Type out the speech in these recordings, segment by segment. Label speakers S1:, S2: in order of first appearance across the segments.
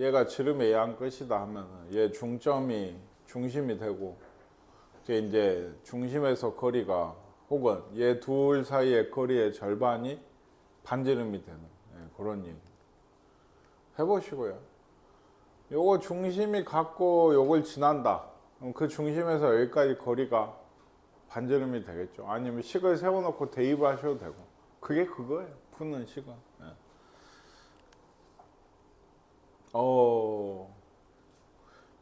S1: 얘가 지름의 예한 끝이다 하면은 얘 중점이 중심이 되고 이제 중심에서 거리가 혹은 얘 둘 사이의 거리의 절반이 반지름이 되는 그런 얘기 해보시고요. 요거 중심이 갖고 요걸 지난다. 그럼 그 중심에서 여기까지 거리가 반지름이 되겠죠. 아니면 식을 세워놓고 대입을 하셔도 되고. 그게 그거예요. 푸는 식은.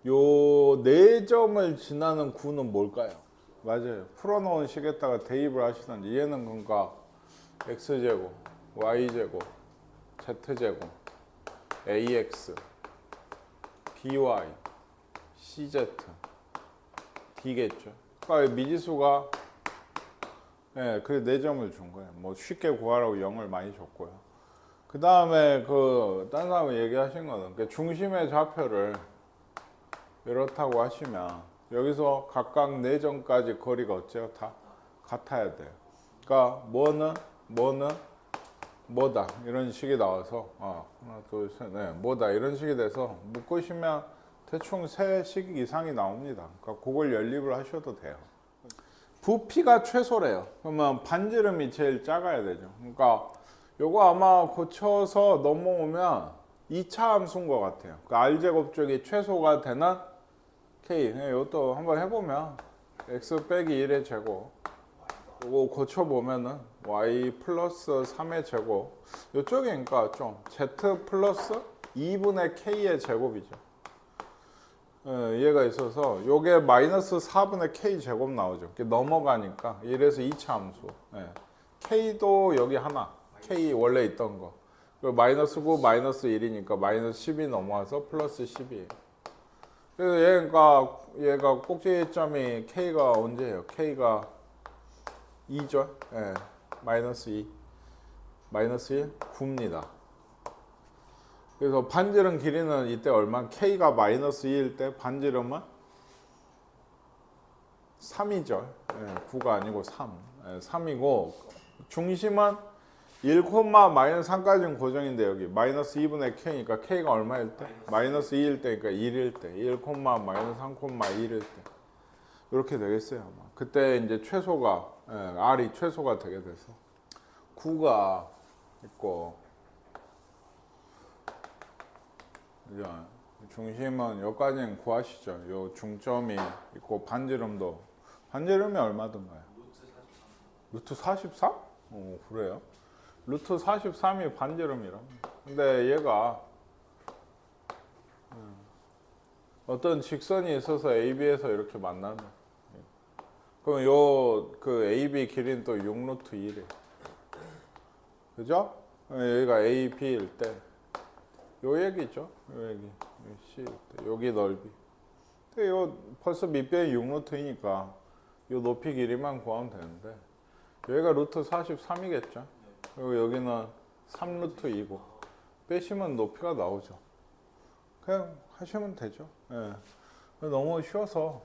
S1: 요 네 점을 지나는 구는 뭘까요? 맞아요. 풀어놓은 식에다가 대입을 하시는지 얘는 그러니까 x제곱, y제곱, z제곱, ax, by, cz, d겠죠. 그러니까 미지수가 그래 네 점을 준 거예요. 뭐 쉽게 구하라고 0을 많이 줬고요. 그 다음에 딴 사람이 얘기하신 거는 그 중심의 좌표를 이렇다고 하시면 여기서 각각 네 점까지 거리가 어째요? 다 같아야 돼요. 그러니까 뭐다 이런 식이 나와서 하나 둘셋 뭐다 이런 식이 돼서 묶으시면 대충 세 식 이상이 나옵니다. 그러니까 그걸 연립을 하셔도 돼요. 부피가 최소래요. 그러면 반지름이 제일 작아야 되죠. 그러니까 요거 아마 고쳐서 넘어오면 2차 함수인 것 같아요. 그 R제곱 쪽이 최소가 되는 K. 이것도 한번 해보면 X 빼기 1의 제곱. 요거 고쳐보면은 Y 플러스 3의 제곱. 요쪽이 그러니까 좀 Z 플러스 2분의 K의 제곱이죠. 얘가 있어서 요게 마이너스 4분의 K 제곱 나오죠. 넘어가니까 이래서 2차 함수. K도 여기 하나. K 원래 있던 거. 마이너스 9, 마이너스 1이니까 마이너스 10이 넘어와서 플러스 10이에요. 그래서 얘가 꼭지점이 K가 언제예요? K가 2죠? 마이너스 2. 마이너스 1? 9입니다. 그래서 반지름 길이는 이때 얼마? K가 마이너스 2일 때 반지름은 3이죠. 9가 아니고 3. 3이고 중심은 1, 마이너스 3까지는 고정인데 여기 마이너스 2분의 K니까 K가 얼마일 때? 마이너스 2일 때니까 1일 때 1, 마이너스 3, 1일 때 이렇게 되겠어요. 아마. 그때 이제 최소가 R이 최소가 되게 돼서 9가 있고 중심은 여기까지는 구하시죠. 요 중점이 있고 반지름이 얼마든가요? 루트 43? 그래요? 루트 43이 반지름이랍니다. 근데 얘가 어떤 직선이 있어서 AB에서 이렇게 만나는. 그럼 그 AB 길이는 또 6루트 1이에요. 그죠? 여기가 AB일 때 요 얘기죠. 요 얘기. C 여기 넓이. 근데 요 벌써 밑변이 6루트이니까 요 높이 길이만 구하면 되는데 여기가 루트 43이겠죠. 그리고 여기는 3루트 2고 빼시면 높이가 나오죠. 그냥 하시면 되죠. 너무 쉬워서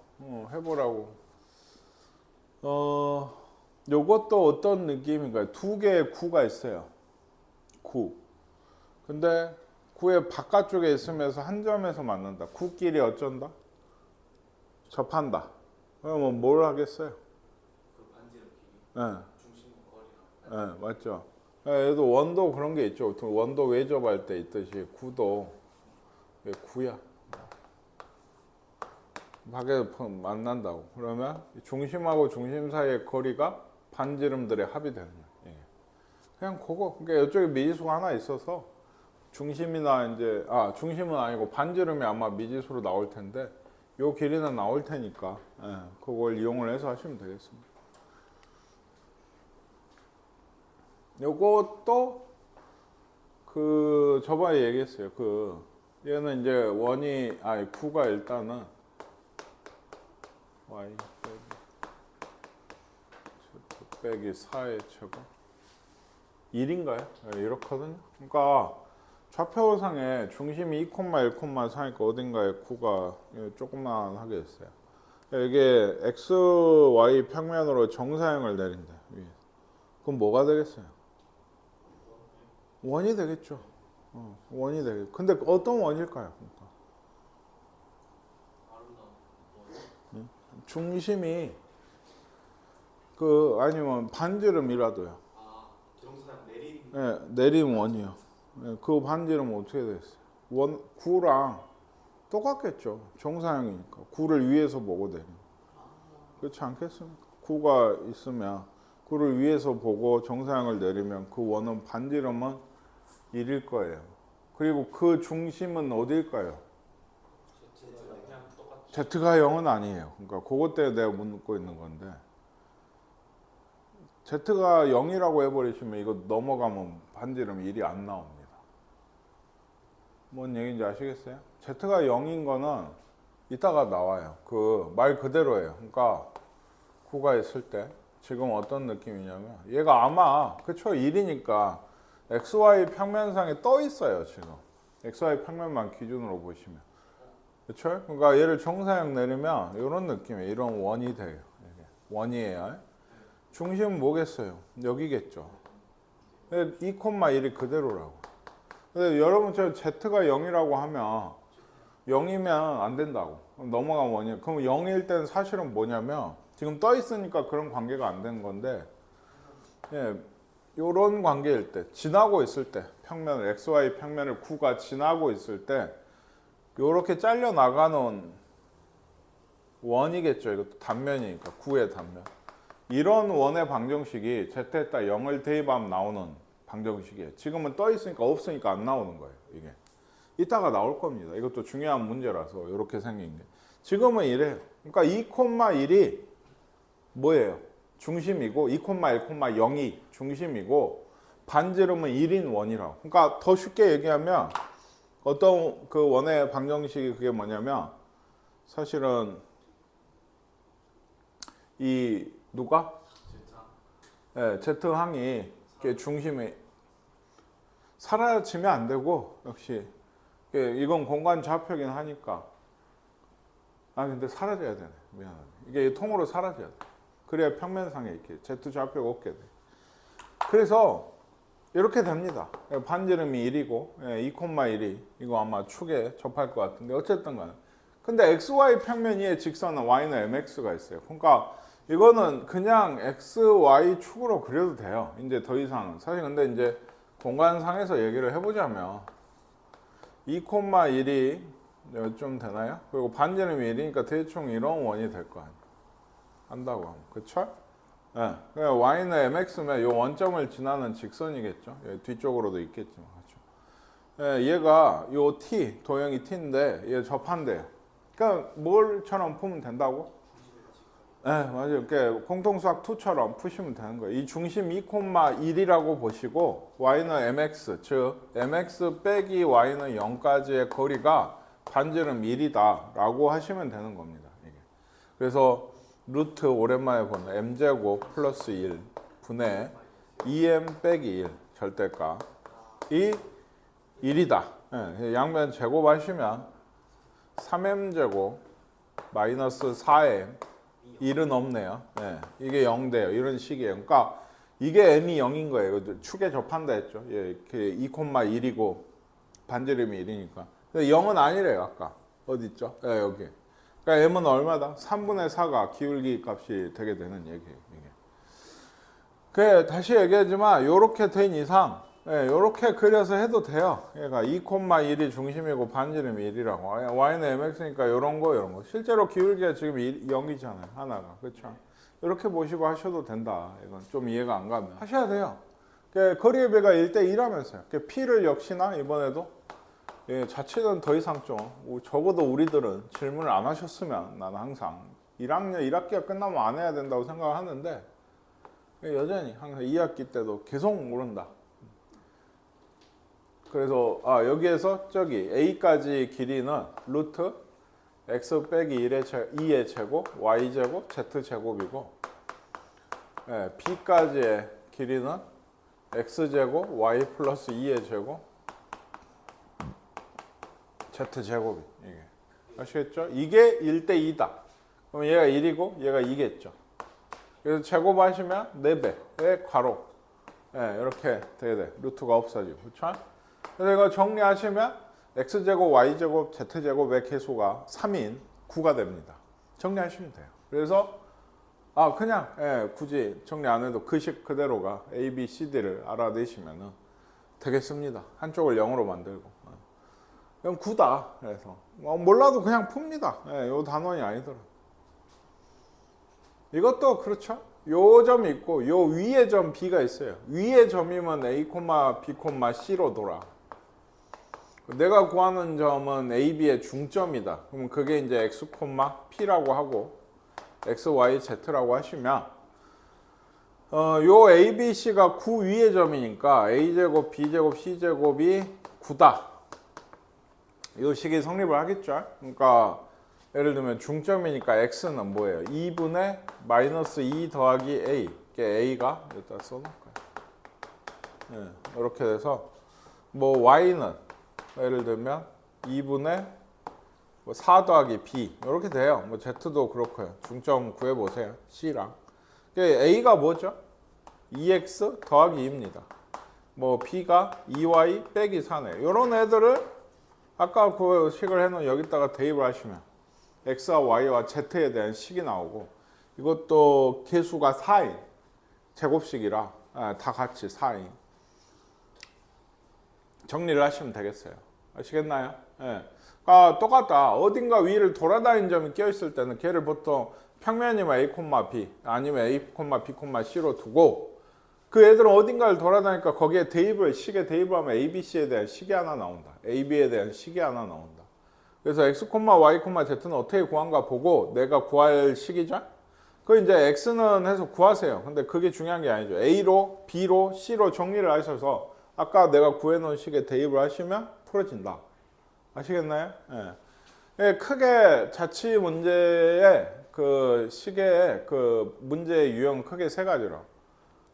S1: 해보라고. 요것도 어떤 느낌인가요? 두 개의 구가 있어요. 구. 근데 구의 바깥쪽에 있으면서 한 점에서 만난다. 구끼리 어쩐다? 접한다. 그러면 뭘 하겠어요?
S2: 그 반지름 길이, 중심 거리가.
S1: 맞죠. 얘도 원도 그런 게 있죠. 원도 외접할 때 있듯이 구도 구야. 밖에서 만난다고. 그러면 중심하고 중심 사이의 거리가 반지름들의 합이 되는 거예요. 그냥 그거. 그러니까 이쪽에 미지수가 하나 있어서 중심이나 이제 중심은 아니고 반지름이 아마 미지수로 나올 텐데 요 길이는 나올 테니까 그걸 이용을 해서 하시면 되겠습니다. 요것도 저번에 얘기했어요. 얘는 이제 구가 일단은 y 빼기 4의 제곱 1인가요? 이렇거든요. 그러니까 좌표상에 중심이 2, 1,4니까 어딘가에 구가 조그만하게 됐어요. 이게 x, y 평면으로 정사형을 내린다. 위에. 그럼 뭐가 되겠어요? 원이 되겠죠. 원이 되겠죠. 근데 어떤 원일까요? 그러니까
S2: 아름다운
S1: 중심이 아니면 반지름이라도요.
S2: 아 경사상 내림
S1: 예, 내림 원이요. 예, 그 반지름은 어떻게 됐어요? 구랑 똑같겠죠. 정사형이니까 구를 위에서 보고 내림. 그렇지 않겠습니까? 구가 있으면 구를 위에서 보고 정사형을 내리면 그 원은 반지름은 1일 거예요. 그리고 그 중심은 어디일까요?
S2: 그냥 똑같이
S1: Z가 0은 아니에요. 그러니까 그것 때문에 내가 묻고 있는 건데 Z가 0이라고 해버리시면 이거 넘어가면 반지름 1이 안 나옵니다. 뭔 얘기인지 아시겠어요? Z가 0인 거는 이따가 나와요. 그 말 그대로예요. 그러니까 구가 있을 때 지금 어떤 느낌이냐면 얘가 아마 그쵸 1이니까 XY 평면상에 떠 있어요. 지금 XY 평면만 기준으로 보시면 그쵸? 그러니까 얘를 정사형 내리면 이런 느낌이에요. 이런 원이 돼요. 이게 원이에요. 중심은 뭐겠어요? 여기겠죠. 2,1이 그대로라고. 근데 여러분 저 Z가 0이라고 하면 0이면 안 된다고. 넘어가면 원이에요. 그럼 0일 때는 사실은 뭐냐면 지금 떠 있으니까 그런 관계가 안 되는 건데 예, 이런 관계일 때 지나고 있을 때 평면을 XY 평면을 구가 지나고 있을 때 이렇게 잘려 나가는 원이겠죠. 이것도 단면이니까 구의 단면. 이런 원의 방정식이 Z에다 0을 대입하면 나오는 방정식이에요. 지금은 떠 있으니까 없으니까 안 나오는 거예요. 이게 이따가 나올 겁니다. 이것도 중요한 문제라서 이렇게 생긴 게 지금은 이래요. 그러니까 2,1이 뭐예요? 중심이고 2,1,0이 중심이고 반지름은 1인 원이라고. 그러니까 더 쉽게 얘기하면 어떤 그 원의 방정식이 그게 뭐냐면 사실은 이 누가? 네, Z항이 중심이 사라지면 안 되고 역시 이건 공간 좌표긴 하니까 근데 사라져야 되네. 미안하네. 이게 통으로 사라져야 돼. 그래야 평면상에 이렇게 Z 좌표가 없게 돼. 그래서 이렇게 됩니다. 반지름이 1이고 2,1이 이거 아마 축에 접할 것 같은데 어쨌든 간에 근데 XY 평면 위에 직선은 Y는 MX가 있어요. 그러니까 이거는 그냥 XY 축으로 그려도 돼요. 이제 더 이상 사실 근데 이제 공간상에서 얘기를 해보자면 2,1이 좀 되나요? 그리고 반지름이 1이니까 대충 이런 원이 될 거 아니에요. 한다고 하면 그쵸? 네. Y는 MX면 이 원점을 지나는 직선이겠죠. 뒤쪽으로도 있겠지만 그렇죠? 네, 얘가 요 T 도형이 T인데 얘 접한대요. 그러니까 뭘처럼 풀면 된다고? 네, 맞아요. 이렇게 공통수학 2처럼 푸시면 되는 거예요. 이 중심 2,1이라고 보시고 Y는 MX, 즉 MX 빼기 Y는 0까지의 거리가 반지름 1이다 라고 하시면 되는 겁니다. 이게. 그래서 루트 오랜만에 보는 m제곱 플러스 1 분의 2m 빼기 1 절대값 이 1이다. 네, 양면 제곱하시면 3m제곱 마이너스 4m 1은 없네요. 네, 이게 0돼요. 이런 식이에요. 그러니까 이게 m이 0인 거예요. 축에 접한다 했죠. 예, 이렇게 2,1이고 반지름이 1이니까. 근데 0은 아니래요. 아까 어디 있죠? 네, 여기. 그러니까 m은 얼마다? 3분의 4가 기울기 값이 되게 되는 얘기예요. 이게. 그래 다시 얘기하지만 이렇게 된 이상 이렇게 그려서 해도 돼요. 그러니까 2,1이 중심이고 반지름이 1이라고. Y는 MX니까 이런 거. 실제로 기울기가 지금 0이잖아요. 하나가. 그렇죠? 이렇게 보시고 하셔도 된다. 이건 좀 이해가 안 가면 하셔야 돼요. 거리의 배가 1대1하면서요. P를 역시나 이번에도 자칫은 더 이상 좀 적어도 우리들은 질문을 안 하셨으면 나는 항상 1학기가 끝나면 안 해야 된다고 생각을 하는데 여전히 항상 2학기 때도 계속 모른다. 그래서 여기에서 저기 A까지 길이는 루트 X 빼기 2의 제곱 Y 제곱 Z 제곱이고 B까지의 길이는 X 제곱 Y 플러스 2의 제곱 Z제곱이 이게 아시겠죠? 이게 1대2다. 그럼 얘가 1이고 얘가 2겠죠. 그래서 제곱하시면 4배의 괄호 이렇게 되게 돼. 루트가 없어지고 그렇죠? 그래서 이거 정리하시면 x제곱, y제곱, z제곱의 계수가 3인 9가 됩니다. 정리하시면 돼요. 그래서 그냥 굳이 정리 안 해도 그 식 그대로가 A, B, C, D를 알아내시면 되겠습니다. 한쪽을 0으로 만들고. 그럼 9다. 그래서 몰라도 그냥 풉니다. 요 단원이 아니더라. 이것도 그렇죠. 요 점이 있고 요 위에 점 B가 있어요. 위에 점이면 A, B, C로 돌아. 내가 구하는 점은 A, B의 중점이다. 그럼 그게 이제 X, P라고 하고 X, Y, Z라고 하시면 요 A, B, C가 9 위의 점이니까 A제곱, B제곱, C제곱이 9다. 이 식이 성립을 하겠죠. 그러니까 예를 들면 중점이니까 X는 뭐예요? 2분의 마이너스 2 더하기 A. A가 여기다 써놓을까요? 이렇게 돼서 뭐 Y는 예를 들면 2분의 4 더하기 B 이렇게 돼요. 뭐 Z도 그렇고요. 중점 구해보세요. C랑. A가 뭐죠? 2X 더하기 2입니다. 뭐 B가 2Y 빼기 4네. 이런 애들을 아까 그 식을 해놓은 여기다가 대입을 하시면 X와 Y와 Z에 대한 식이 나오고 이것도 계수가 4인 제곱식이라 다 같이 4인 정리를 하시면 되겠어요. 아시겠나요? 그러니까 똑같다. 어딘가 위를 돌아다니는 점이 껴있을 때는 걔를 보통 평면이면 A, B 아니면 A, B, C로 두고 그 애들은 어딘가를 돌아다니까 거기에 대입을 식에 대입을 하면 A, B, C에 대한 식이 하나 나온다. A, B에 대한 식이 하나 나온다. 그래서 X, Y, Z는 어떻게 구한가 보고 내가 구할 식이죠? 그 이제 X는 해서 구하세요. 근데 그게 중요한 게 아니죠. A로, B로, C로 정리를 하셔서 아까 내가 구해놓은 식에 대입을 하시면 풀어진다. 아시겠나요? 크게 자취 문제의 그 식의 그 문제의 유형 크게 세 가지로.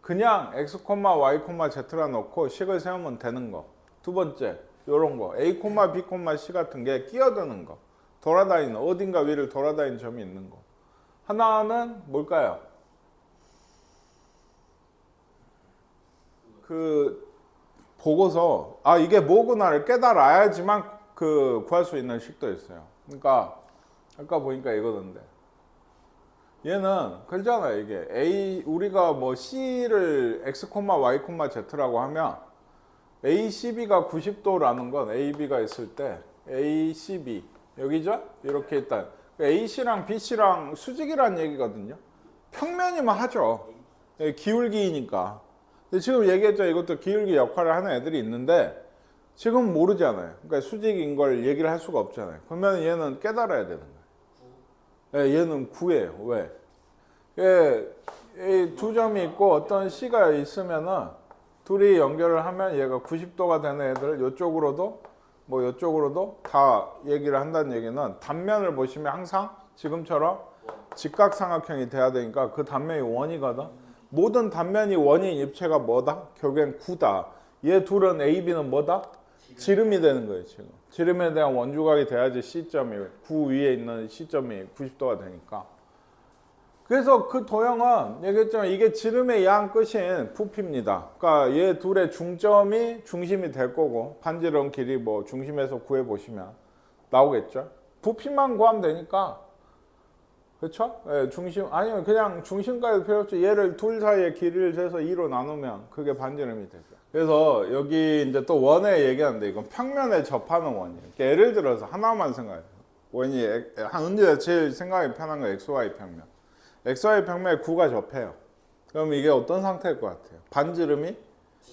S1: 그냥 X, Y, Z라 놓고 식을 세우면 되는 거. 두 번째, 요런 거. A, B, C 같은 게 끼어드는 거. 돌아다니는, 어딘가 위를 돌아다니는 점이 있는 거. 하나는 뭘까요? 보고서, 이게 뭐구나를 깨달아야지만 구할 수 있는 식도 있어요. 그러니까, 아까 보니까 이거던데. 얘는 그렇잖아요. 이게 우리가 뭐 C를 X, Y, Z라고 하면 ACB가 90도라는 건 AB가 있을 때 ACB 여기죠? 이렇게 일단 AC랑 BC랑 수직이라는 얘기거든요. 평면이면 하죠. 기울기니까. 근데 지금 얘기했죠. 이것도 기울기 역할을 하는 애들이 있는데 지금 모르잖아요. 그러니까 수직인 걸 얘기를 할 수가 없잖아요. 그러면 얘는 깨달아야 되는 거예요. 얘는 9예요. 왜? 두 점이 있고 어떤 C가 있으면은 둘이 연결을 하면 얘가 90도가 되는 애들 이쪽으로도 뭐 이쪽으로도 다 얘기를 한다는 얘기는 단면을 보시면 항상 지금처럼 직각삼각형이 돼야 되니까 그 단면이 원이거든. 모든 단면이 원인 입체가 뭐다? 결국엔 9다. 얘 둘은 A, B는 뭐다? 지름이 되는 거예요. 지금 지름에 대한 원주각이 돼야지 C점이 9 위에 있는 C점이 90도가 되니까. 그래서 그 도형은 얘기했지만 이게 지름의 양 끝인 부피입니다. 그러니까 얘 둘의 중점이 중심이 될 거고 반지름 길이 뭐 중심에서 구해 보시면 나오겠죠. 부피만 구하면 되니까. 그렇죠? 중심 아니면 그냥 중심까지 필요 없죠. 얘를 둘 사이의 길이를 재서 2로 나누면 그게 반지름이 되죠. 그래서 여기 이제 또 원에 얘기하는데 이건 평면에 접하는 원이에요. 예를 들어서 하나만 생각해요. 원이 언제 제일 생각이 편한 건 XY 평면. XY 평면에 9가 접해요. 그럼 이게 어떤 상태일 것 같아요? 반지름이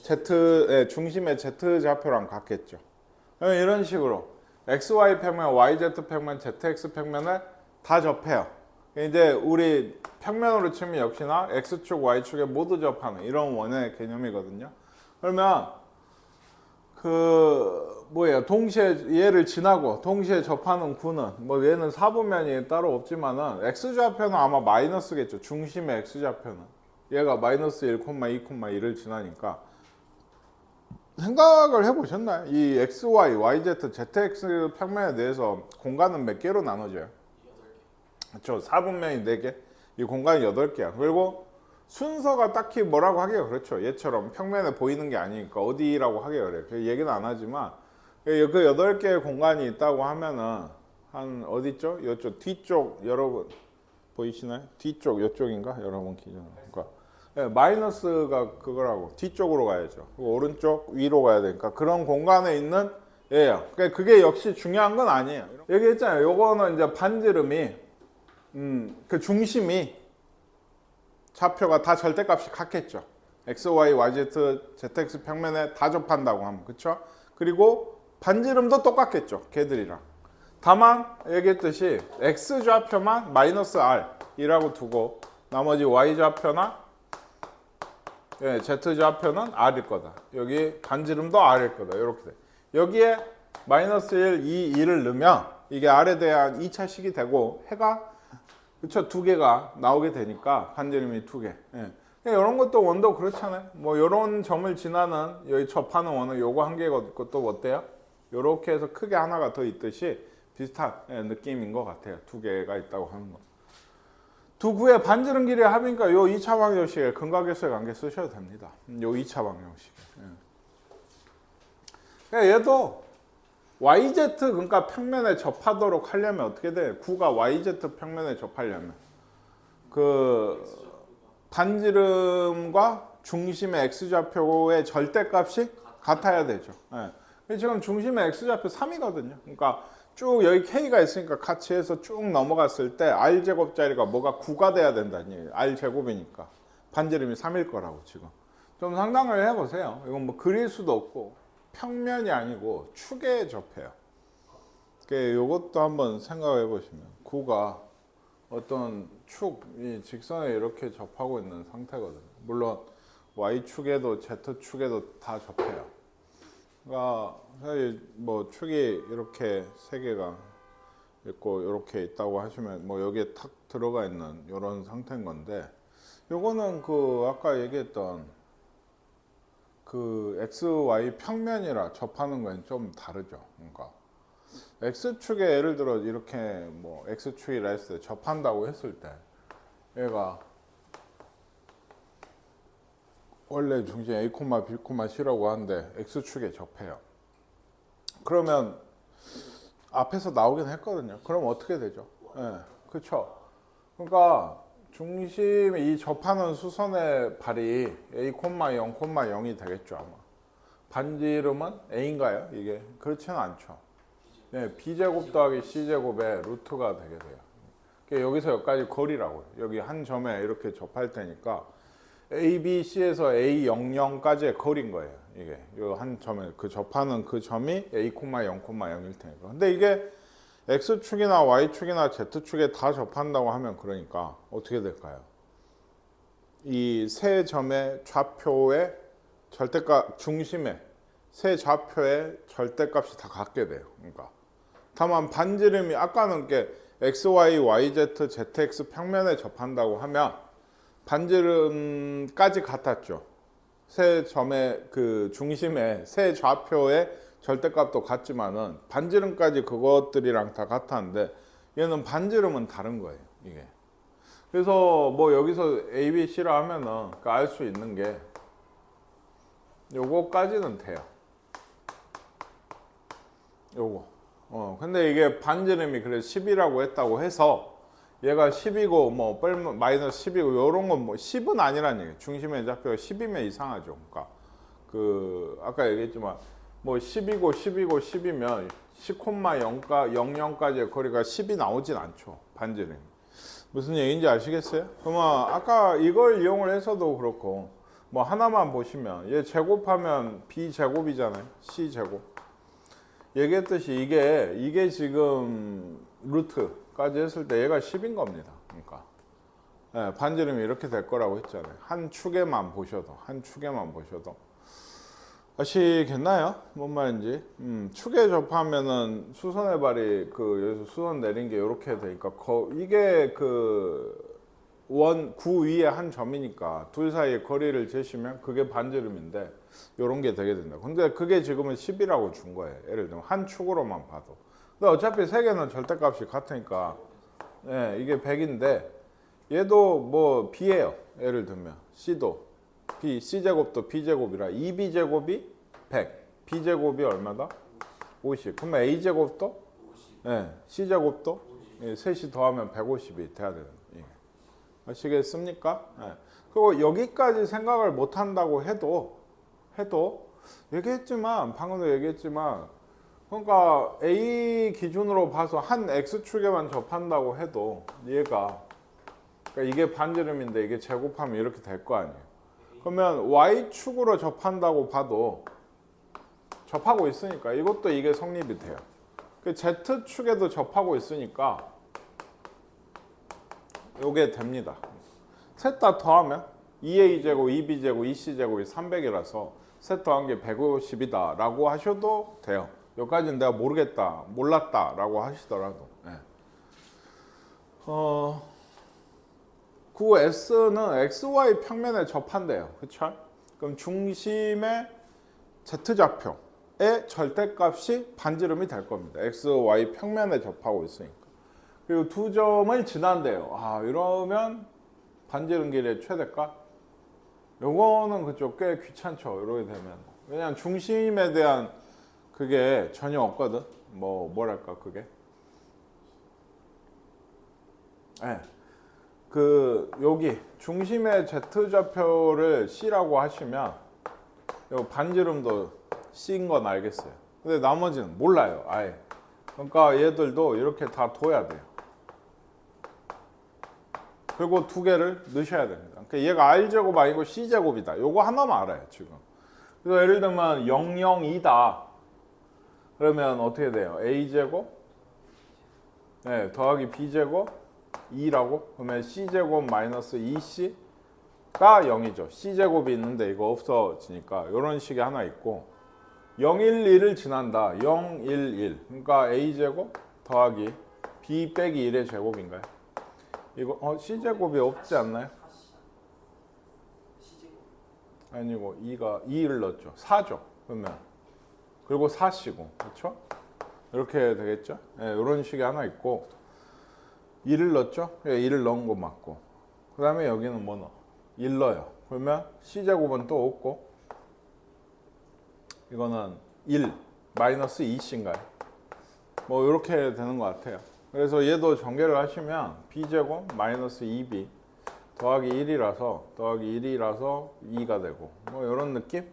S1: Z의 중심의 Z좌표랑 같겠죠. 그럼 이런 식으로 XY 평면, YZ 평면, ZX 평면을 다 접해요. 이제 우리 평면으로 치면 역시나 X축, Y축에 모두 접하는 이런 원의 개념이거든요. 그러면 동시에 얘를 지나고 동시에 접하는 구는 뭐 얘는 사분면이 따로 없지만은 X좌표는 아마 마이너스겠죠. 중심의 X좌표는 얘가 마이너스 1, 2, 2를 지나니까 생각을 해보셨나요? 이 XY, YZ, ZX 평면에 대해서 공간은 몇 개로 나눠져요? 그렇죠. 사분면이 4개, 이 공간이 8개야. 그리고 순서가 딱히 뭐라고 하기가 그렇죠. 얘처럼 평면에 보이는 게 아니니까 어디라고 하기가 그래. 그 얘기는 안 하지만 그 8개의 공간이 있다고 하면은 한 어디 있죠? 이쪽 뒤쪽 여러분 보이시나요? 뒤쪽 이쪽인가? 여러분 기준. 그러니까 마이너스가 그거라고 뒤쪽으로 가야죠. 오른쪽 위로 가야 되니까 그런 공간에 있는 얘예요. 그러니까 그게 역시 중요한 건 아니에요. 얘기했잖아요. 요거는 이제 반지름이 그 중심이 좌표가 다 절대값이 같겠죠. x, y, y, z, zx 평면에 다 접한다고 하면 그렇죠? 그리고 반지름도 똑같겠죠. 걔들이랑. 다만 얘기했듯이 x 좌표만 마이너스 r이라고 두고 나머지 y 좌표나 z 좌표는 r일 거다. 여기 반지름도 r일 거다. 이렇게 돼. 여기에 마이너스 1, 2, 2를 넣으면 이게 r에 대한 2차식이 되고 해가 그쵸 2개가 나오게 되니까 반지름이 2개. 이런 것도 원도 그렇잖아요. 뭐 이런 점을 지나는 여기 접하는 원은 요거 한 개가 있고 또 어때요? 요렇게 해서 크게 하나가 더 있듯이 비슷한 느낌인 것 같아요. 2개가 있다고 하는 거. 두 구의 반지름 길이의 합이니까 요 2차 방정식에 근각에서의 관계 쓰셔도 됩니다. 요 2차 방정식. 얘도 YZ 그러니까 평면에 접하도록 하려면 어떻게 돼? 구가 YZ 평면에 접하려면 그 반지름과 중심의 x좌표의 절대값이 같아야 되죠. 지금 중심의 x좌표 3이거든요. 그러니까 쭉 여기 k가 있으니까 같이 해서 쭉 넘어갔을 때 r제곱짜리가 뭐가 9가 돼야 된다는 얘기예요. r제곱이니까 반지름이 3일 거라고 지금. 좀 상상을 해보세요. 이건 뭐 그릴 수도 없고 평면이 아니고 축에 접해요. 이것도 한번 생각해 보시면 9가 어떤 축, 이 직선에 이렇게 접하고 있는 상태거든요. 물론 y축에도 z축에도 다 접해요. 그러니까 사실 뭐 축이 이렇게 세 개가 있고 이렇게 있다고 하시면 뭐 여기에 탁 들어가 있는 이런 상태인 건데 요거는 그 아까 얘기했던 그 XY 평면이라 접하는 건 좀 다르죠. 그러니까 X축에 예를 들어 이렇게 뭐 X축이라 했을 때 접한다고 했을 때 얘가 원래 중심 A, B, C라고 하는데 X축에 접해요. 그러면 앞에서 나오긴 했거든요. 그럼 어떻게 되죠? 그렇죠. 그러니까 중심이 이 접하는 수선의 발이 A, 0,0이 되겠죠 아마. 반지름은 A인가요? 이게 그렇지는 않죠. B제곱 더하기 C제곱의 루트가 되게 돼요. 그러니까 여기서 여기까지 거리라고요. 여기 한 점에 이렇게 접할 테니까 A, B, C에서 A, 00까지의 거리인 거예요. 이게 요 한 점에 그 접하는 그 점이 A, 0,0일 테니까. 근데 이게 X축이나 Y축이나 Z축에 다 접한다고 하면 그러니까 어떻게 될까요? 이 세 점의 좌표의 절대값 중심에 세 좌표의 절대값이 다 같게 돼요. 그러니까 다만 반지름이 아까는 게 XY, YZ, ZX 평면에 접한다고 하면 반지름까지 같았죠. 세 점의 그 중심에 세 좌표의 절대값도 같지만은 반지름까지 그것들이랑 다 같았는데 얘는 반지름은 다른 거예요. 이게. 그래서 뭐 여기서 A, B, C라 하면은 알 수 있는 게 요거까지는 돼요. 요거. 근데 이게 반지름이 그래 10이라고 했다고 해서 얘가 10이고 뭐 마이너스 10이고 요런 건 뭐 10은 아니란 얘기예요. 중심의 좌표가 10이면 이상하죠. 그러니까 그 아까 얘기했지만 뭐 10이고 10이면 10,0까지의 거리가 10이 나오진 않죠. 반지름이. 무슨 얘기인지 아시겠어요? 그러면 아까 이걸 이용을 해서도 그렇고 뭐 하나만 보시면 얘 제곱하면 B제곱이잖아요. C제곱. 얘기했듯이 이게 지금 루트까지 했을 때 얘가 10인 겁니다. 그러니까 반지름이 이렇게 될 거라고 했잖아요. 한 축에만 보셔도 아시겠나요? 뭔 말인지. 축에 접하면은 수선의 발이 그 여기서 수선 내린 게 이렇게 되니까 이게 그 구 위에 한 점이니까 둘 사이의 거리를 재시면 그게 반지름인데 요런 게 되게 된다. 근데 그게 지금은 10이라고 준 거예요. 예를 들면 한 축으로만 봐도. 근데 어차피 세 개는 절대값이 같으니까 이게 100인데 얘도 뭐 b예요. 예를 들면 c도 b, c제곱도 b제곱이라 2b제곱이 100, b제곱이 얼마다? 50. 그러면 a제곱도
S2: 50.
S1: 예, c제곱도 예, 셋이 더하면 150이 돼야 되는 거예요. 아시겠습니까? 예. 그리고 여기까지 생각을 못 한다고 해도 얘기했지만 방금도 얘기했지만 그러니까 A 기준으로 봐서 한 X축에만 접한다고 해도 얘가 그러니까 이게 반지름인데 이게 제곱하면 이렇게 될 거 아니에요. 그러면 Y축으로 접한다고 봐도 접하고 있으니까 이것도 이게 성립이 돼요. 그 Z축에도 접하고 있으니까 요게 됩니다. 셋 다 더하면 2A제곱, 2B제곱, 2C제곱이 300이라서 셋 더한 게 150이다 라고 하셔도 돼요. 여기까지는 내가 모르겠다, 몰랐다 라고 하시더라도. 네. 구 S는 XY 평면에 접한대요. 그쵸? 그럼 중심의 Z좌표의 절대값이 반지름이 될 겁니다. XY 평면에 접하고 있으니까. 그리고 두 점을 지난대요. 아, 이러면 반지름 길이의 최대값? 요거는 그쪽 꽤 귀찮죠. 이렇게 되면. 왜냐면 중심에 대한 그게 전혀 없거든. 뭐랄까 그게. 네. 여기 중심의 Z좌표를 C라고 하시면 요 반지름도 C인 건 알겠어요. 근데 나머지는 몰라요. 아예. 그러니까 얘들도 이렇게 다 둬야 돼요. 그리고 두 개를 넣으셔야 됩니다. 그러니까 얘가 R제곱 아니고 C제곱이다. 요거 하나만 알아요, 지금. 그래서 예를 들면 002다. 그러면 어떻게 돼요? A제곱 네, 더하기 B제곱 2라고? 그러면 C제곱 마이너스 2C가 0이죠. C제곱이 있는데 이거 없어지니까 이런 식이 하나 있고 012를 지난다. 011 그러니까 A제곱 더하기 B 빼기 1의 제곱인가요? 이거 C제곱이 없지 않나요? 아니고 2를 넣었죠. 4죠. 그러면 그리고 4C고 그렇죠? 이렇게 되겠죠? 네, 이런 식이 하나 있고 2를 넣었죠? 2를 넣은 거 맞고 그 다음에 여기는 뭐 넣어? 1 넣어요. 그러면 C제곱은 또 없고 이거는 1 마이너스 2C인가요? 뭐 이렇게 되는 것 같아요. 그래서 얘도 전개를 하시면 B제곱 마이너스 2B 더하기 1이라서 2가 되고 뭐 이런 느낌?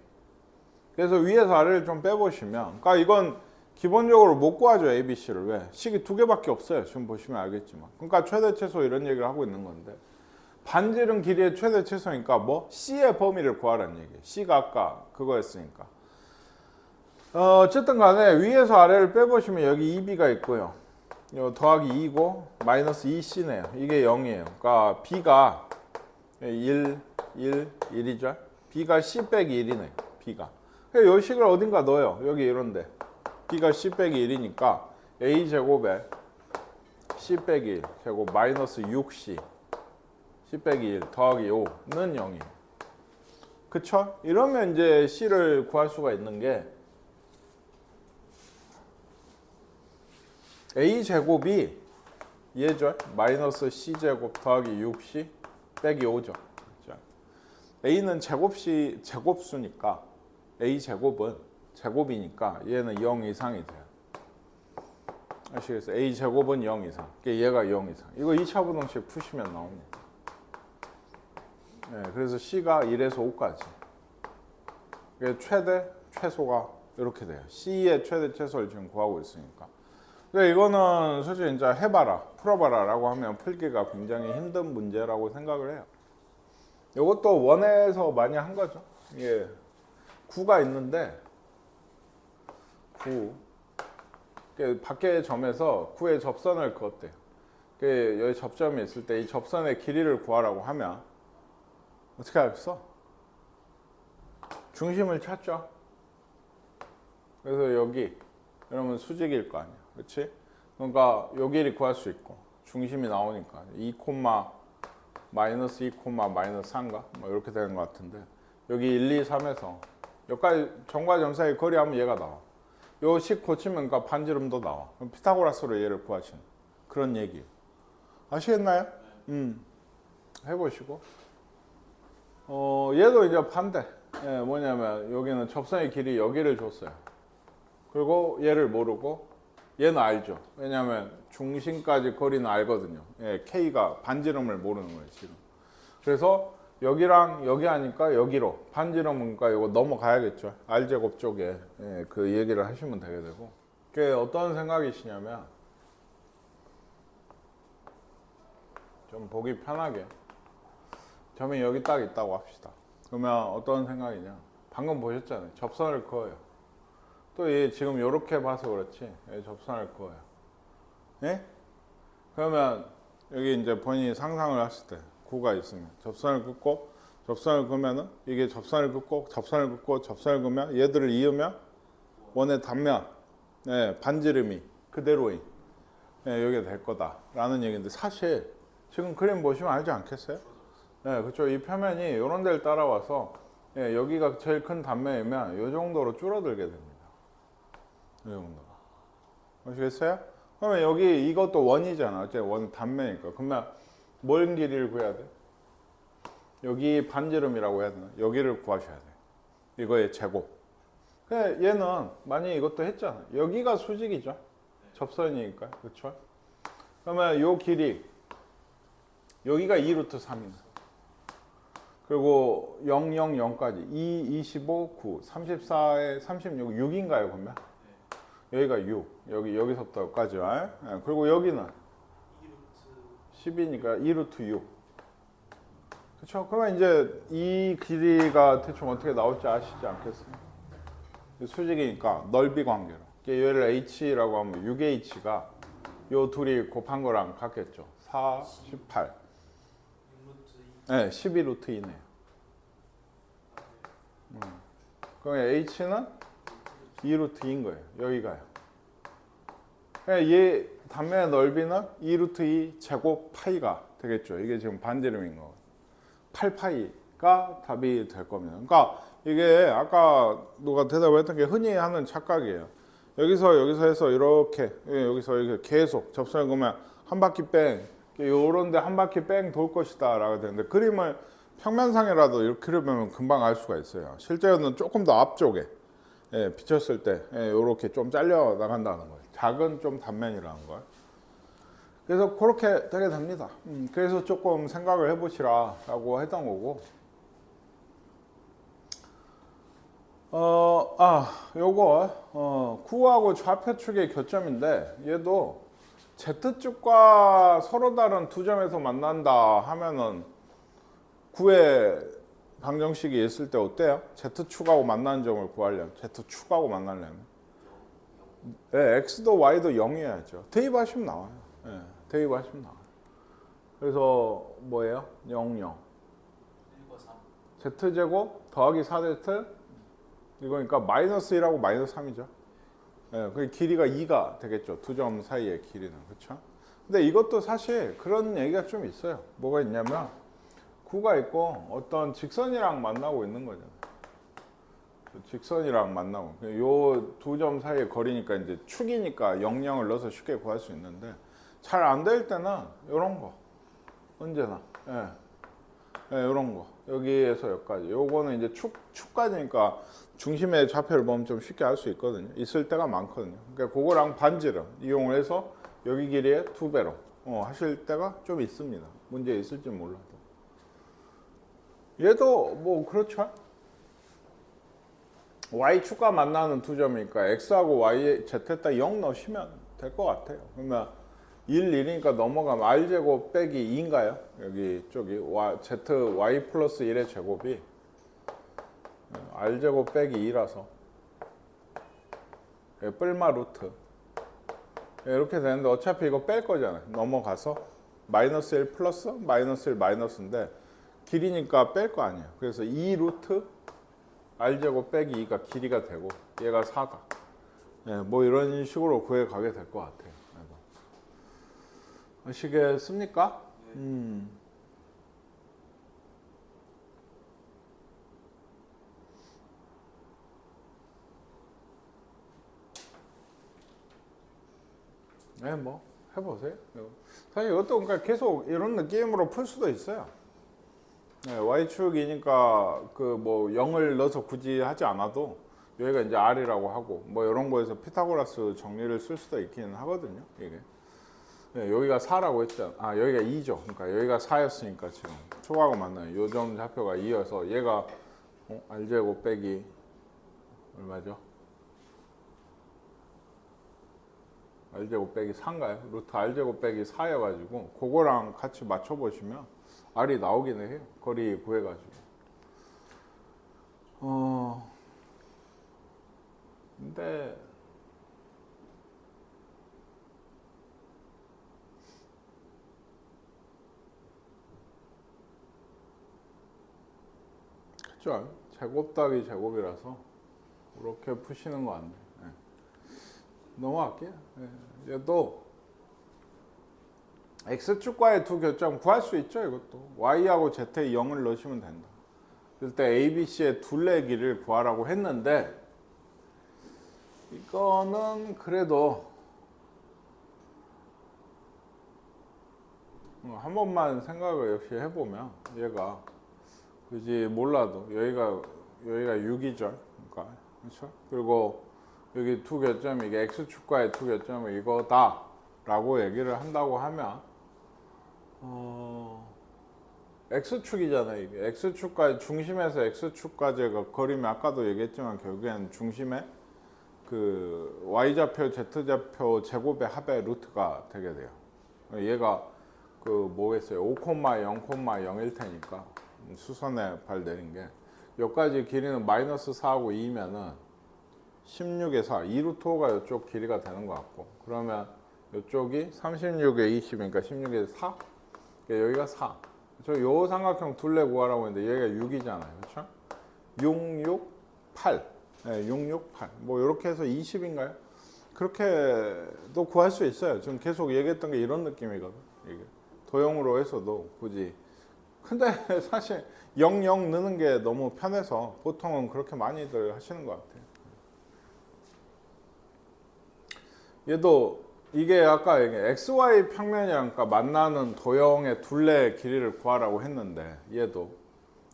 S1: 그래서 위에서 아래를 좀 빼보시면 그러니까 이건 기본적으로 못 구하죠. ABC를. 왜? 식이 두 개밖에 없어요. 지금 보시면 알겠지만 그러니까 최대 최소 이런 얘기를 하고 있는 건데 반지름 길이의 최대 최소니까 뭐? C의 범위를 구하라는 얘기예요. C가 아까 그거였으니까 어쨌든 간에 위에서 아래를 빼보시면 여기 2B가 있고요. 더하기 2고 마이너스 2C네요. 이게 0이에요. 그러니까 B가 1, 1이죠. B가 C 빼기 1이네요. B가. 이 식을 어딘가 넣어요. 여기 이런데. B가 C 빼기 1이니까 A제곱에 C 빼기 1 제곱 마이너스 6C C 빼기 1 더하기 5는 0이에요. 그쵸? 이러면 이제 C를 구할 수가 있는 게 A제곱이 얘죠. 마이너스 C제곱 더하기 6C 빼기 5죠. 그렇죠? A는 제곱수니까 A제곱은 제곱이니까 얘는 0 이상이 돼요. 아시겠어요? A제곱은 0 이상. 얘가 0 이상. 이거 2차 부등식 푸시면 나옵니다. 네, 그래서 C가 1에서 5까지. 최대, 최소가 이렇게 돼요. C의 최대, 최소를 지금 구하고 있으니까. 근데 이거는 솔직히 이제 해봐라, 풀어봐라 라고 하면 풀기가 굉장히 힘든 문제라고 생각을 해요. 이것도 원에서 많이 한 거죠. 이게 9가 있는데 9 밖의 점에서 9의 접선을 그었대요. 여기 접점이 있을 때 이 접선의 길이를 구하라고 하면 어떻게 하겠어? 중심을 찾죠. 그래서 여기 이러면 수직일 거 아니야. 그렇지? 그러니까 요 길이 구할 수 있고 중심이 나오니까 2, 마이너스 2, 마이너스 3가 뭐 이렇게 되는 것 같은데 여기 1, 2, 3에서 여기까지 점과 점 사이 거리하면 얘가 나와. 요 식 고치면 그러니까 반지름도 나와. 그럼 피타고라스로 얘를 구하시는 그런 얘기예요. 아시겠나요? 해보시고 얘도 이제 반대. 예, 뭐냐면 여기는 접선의 길이 여기를 줬어요. 그리고 얘를 모르고 얘는 알죠. 왜냐하면 중심까지 거리는 알거든요. 예, K가 반지름을 모르는 거예요 지금. 그래서 여기랑 여기 하니까 여기로 반지름이니까 이거 넘어가야겠죠. R제곱 쪽에 예, 그 얘기를 하시면 되게 되고. 그게 어떤 생각이시냐면 좀 보기 편하게 점이 여기 딱 있다고 합시다. 그러면 어떤 생각이냐? 방금 보셨잖아요. 접선을 그어요. 또 얘 지금 이렇게 봐서 그렇지. 얘 접선을 그어요. 예? 그러면 여기 이제 본인이 상상을 하실 때 구가 있으면 접선을 긋고 접선을 그으면은 이게 접선을 긋고 접선을 긋고 접선을 그으면 얘들을 이으면 원의 단면 예, 반지름이 그대로인 예, 여기가 될 거다라는 얘기인데 사실 지금 그림 보시면 알지 않겠어요? 네, 그렇죠. 이 표면이 이런 데를 따라와서 예, 여기가 제일 큰 단면이면 이 정도로 줄어들게 됩니다. 이 정도. 아시겠어요? 그러면 여기 이것도 원이잖아. 어째 원 단면이니까. 그러면 뭔 길이를 구해야 돼? 여기 반지름이라고 해야 되나? 여기를 구하셔야 돼. 이거의 제곱. 얘는 만약에 이것도 했잖아. 여기가 수직이죠. 접선이니까. 그렇죠? 그러면 요 길이 여기가 2루트 3이네. 그리고 0, 0, 0까지 2, 25, 9, 34에 36, 6인가요 그러면? 여기가 6, 여기서부터 여기까지. 네. 그리고 여기는 10이니까 2루트 6. 그렇죠? 그러면 이제 이 길이가 대충 어떻게 나올지 아시지 않겠어요? 수직이니까 넓이 관계로. 얘를 h라고 하면 6h가 요 둘이 곱한 거랑 같겠죠. 4, 18. 네, 12루트 2네요. 그럼 h는 2루트 2인 거예요. 여기가요. 얘 단면의 넓이는 2루트 2 제곱 파이가 되겠죠. 이게 지금 반지름인 거. 8파이가 답이 될 겁니다. 그러니까 이게 아까 누가 대답을 했던 게 흔히 하는 착각이에요. 여기서 해서 이렇게 여기서 이렇게 계속 접선을 그으면 한 바퀴 뺑 요런데 한 바퀴 뺑 돌 것이다 라고 되는데 그림을 평면상이라도 이렇게 그려보면 금방 알 수가 있어요. 실제로는 조금 더 앞쪽에 비쳤을 때 이렇게 좀 잘려 나간다는 거예요. 작은 좀 단면이라는 걸. 그래서 그렇게 되게 됩니다. 그래서 조금 생각을 해보시라 라고 했던 거고. 요거 구하고 좌표축의 교점인데 얘도 Z축과 서로 다른 두 점에서 만난다 하면은 구의 방정식이 있을 때 어때요? Z축하고 만나는 점을 구하려면 Z축하고 만나려면 네, X도 Y도 0이어야죠. 대입하시면 나와요. 네, 대입하시면 나와요. 그래서 뭐예요? 0, 0 Z제곱 더하기 4Z 이거니까 마이너스 1하고 마이너스 3이죠. 예, 그 길이가 2가 되겠죠. 두 점 사이의 길이는. 그렇죠? 근데 이것도 사실 그런 얘기가 좀 있어요. 뭐가 있냐면 구가 있고 어떤 직선이랑 만나고 있는 거잖아요. 직선이랑 만나고 요 두 점 사이의 거리니까 이제 축이니까 0, 0을 넣어서 쉽게 구할 수 있는데 잘 안 될 때는 이런 거 언제나 이런 거 여기에서 여기까지 요거는 이제 축까지니까 중심의 좌표를 보면 좀 쉽게 알 수 있거든요. 있을 때가 많거든요. 그러니까 그거랑 반지름 이용을 해서 여기 길이의 2배로 하실 때가 좀 있습니다. 문제 있을지 몰라도. 얘도 뭐 그렇죠. Y축과 만나는 두 점이니까 X하고 Y, Z에다 0 넣으시면 될 것 같아요. 그러면 1, 1이니까 넘어가면 R제곱 빼기 2인가요? 여기 쪽이 Z, Y 플러스 1의 제곱이 R제곱 빼기 2라서 뿔마 루트 이렇게 되는데 어차피 이거 뺄 거잖아요. 넘어가서 마이너스 1 플러스 마이너스 1 마이너스인데 길이니까 뺄 거 아니에요. 그래서 2 루트 R제곱 빼기 2가 길이가 되고 얘가 4가 뭐 이런 식으로 구해 가게 될 것 같아요. 아시겠습니까? 네, 뭐 해보세요. 사실 이것도 그러니까 계속 이런 느낌으로 풀 수도 있어요. 네, y축이니까 그 뭐 0을 넣어서 굳이 하지 않아도 여기가 이제 r이라고 하고 뭐 이런 거에서 피타고라스 정리를 쓸 수도 있기는 하거든요. 이게 네, 여기가 4라고 했잖아. 아 여기가 2죠. 그러니까 여기가 4였으니까 지금 초하고 맞는 요점 좌표가 2여서 얘가 r제곱 빼기 얼마죠? r제곱 빼기 4인가요? 루트 r제곱 빼기 4여가지고 그거랑 같이 맞춰보시면 r이 나오긴 해요. 거리 구해가지고. 근데 그죠? 제곱 더하기 제곱이라서 그렇게 푸시는 거 안 돼. 네. 넘어갈게요. 네. 얘도 x축과의 두 교점 구할 수 있죠. 이것도 y하고 z에 0을 넣으시면 된다. 그때 ABC의 둘레 길이를 구하라고 했는데 이거는 그래도 한 번만 생각을 역시 해보면 얘가 굳이 몰라도 여기가 6이죠. 그러니까 그렇죠? 그리고 여기 두 교점이 이게 x축과의 두 교점이 이거다라고 얘기를 한다고 하면 x축이잖아요. 이게 x축과의 중심에서 x축까지가 거리면 아까도 얘기했지만 결국엔 중심에 그 y좌표, z좌표 제곱의 합의 루트가 되게 돼요. 얘가 그 뭐겠어요? 5,0,0,0일 테니까 수선에 발 내린 게 여기까지 길이는 마이너스 4하고 2면은 16에 4, 2루트 5가 이쪽 길이가 되는 것 같고 그러면 이쪽이 36에 20이니까 16에 4? 그러니까 여기가 4. 저 요 삼각형 둘레 구하라고 했는데 얘가 6이잖아요. 그렇죠? 6, 6, 8. 네, 6, 6, 8. 뭐 이렇게 해서 20인가요? 그렇게도 구할 수 있어요. 지금 계속 얘기했던 게 이런 느낌이거든. 이게 도형으로 해서도 굳이. 근데 사실 0, 0 넣는 게 너무 편해서 보통은 그렇게 많이들 하시는 것 같아요. 얘도 이게 아까 XY 평면이랑 만나는 도형의 둘레 길이를 구하라고 했는데 얘도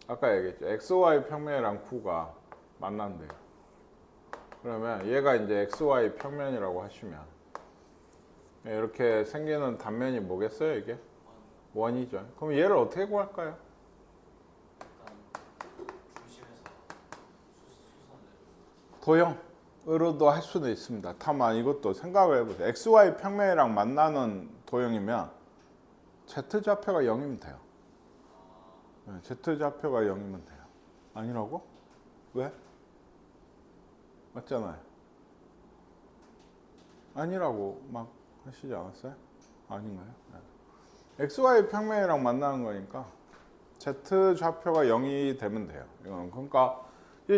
S1: 아까 얘기했죠. XY 평면이랑 9가 만난대요. 그러면 얘가 이제 XY 평면이라고 하시면 이렇게 생기는 단면이 뭐겠어요? 이게? 원이죠. 그럼 얘를 어떻게 구할까요? 도형으로도 할 수도 있습니다. 다만 이것도 생각을 해보세요. XY 평면이랑 만나는 도형이면 Z좌표가 0이면 돼요. Z좌표가 0이면 돼요. 아니라고? 왜? 맞잖아요. 아니라고 막 하시지 않았어요? 아닌가요? 네. XY 평면이랑 만나는 거니까 Z좌표가 0이 되면 돼요. 그러니까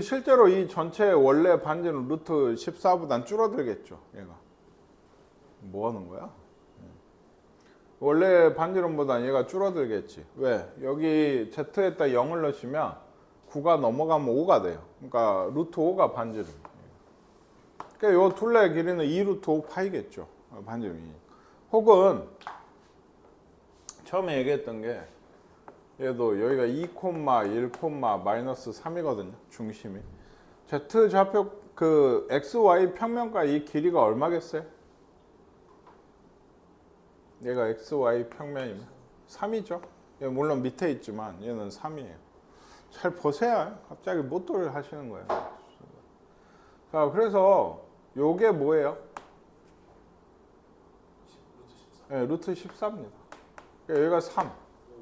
S1: 실제로 이 전체 원래 반지는 루트 14보단 줄어들겠죠. 얘가 뭐 하는 거야? 원래 반지름보다 얘가 줄어들겠지. 왜? 여기 Z에다 0을 넣으시면 9가 넘어가면 5가 돼요. 그러니까 루트 5가 반지름. 그러니까 이 둘레 길이는 2 루트 5 파이겠죠. 반지름이니까. 혹은 처음에 얘기했던 게 얘도 여기가 2,1, 마이너스 3이거든요. 중심이. Z 좌표 그 XY 평면과 이 길이가 얼마겠어요? 얘가 XY 평면이면 3이죠. 물론 밑에 있지만 얘는 3이에요. 잘 보세요. 갑자기 못돌을 하시는 거예요. 자, 그래서 요게 뭐예요? 네, 루트 14입니다. 그러니까 여기가 3,